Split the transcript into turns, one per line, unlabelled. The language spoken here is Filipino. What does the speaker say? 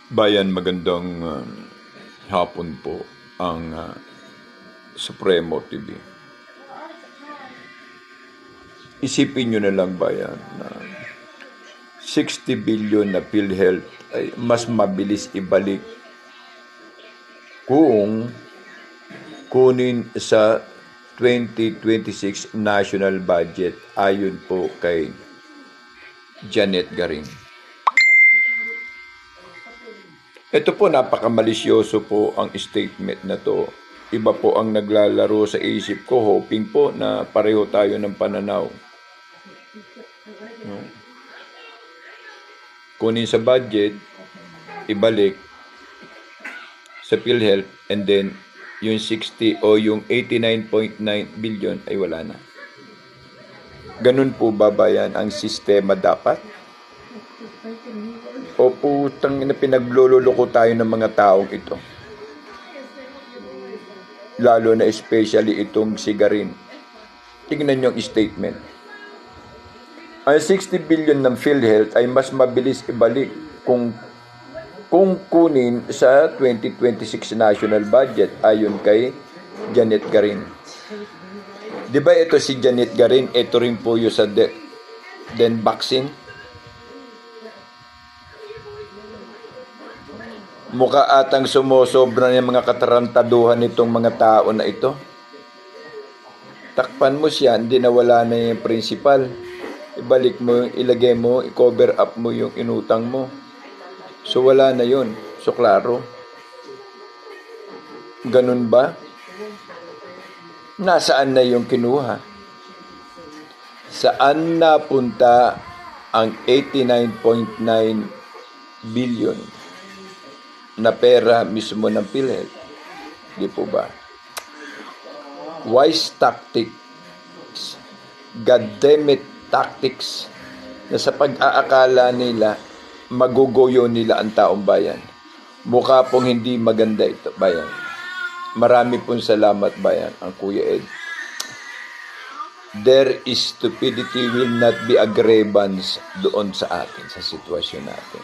Bayan, magandang hapon po ang Supremo TV. Isipin nyo na lang, bayan, na 60 billion na PhilHealth ay mas mabilis ibalik kung kunin sa 2026 national budget ayon po kay Janet Garin. Ito po, napakamalisyoso po ang statement na to. Iba po ang naglalaro sa isip ko, hoping po na pareho tayo ng pananaw. No? Kunin sa budget, ibalik sa PhilHealth, and then yung 60 o yung 89.9 billion ay wala na. Ganun po ba, bayan, ang sistema dapat? O putang ina, pinaglululoko tayo ng mga taong ito. Lalo na especially itong si Garin. Tingnan nyo ang statement. Ang 60 billion ng PhilHealth ay mas mabilis ibalik kung kunin sa 2026 national budget ayon kay Janet Garin. Di ba ito si Janet Garin, ito rin po yung sa Den vaccine? Mukha atang sumusobra ng mga katarantaduhan nitong mga tao na ito. Takpan mo siya, hindi nawala na yung principal. Ibalik mo, ilagay mo, i-cover up mo yung inutang mo. So wala na yun. So klaro. Ganun ba? Nasaan na yung kinuha? Saan napunta ang 89.9 billion na pera mismo ng PhilHealth? Di po ba? Wise tactics, goddammit tactics, na sa pag-aakala nila maguguyo nila ang taong bayan. Mukha pong hindi maganda ito, bayan. Marami pong salamat, bayan, ang Kuya Ed. There is stupidity will not be a grievance doon sa atin, sa sitwasyon natin.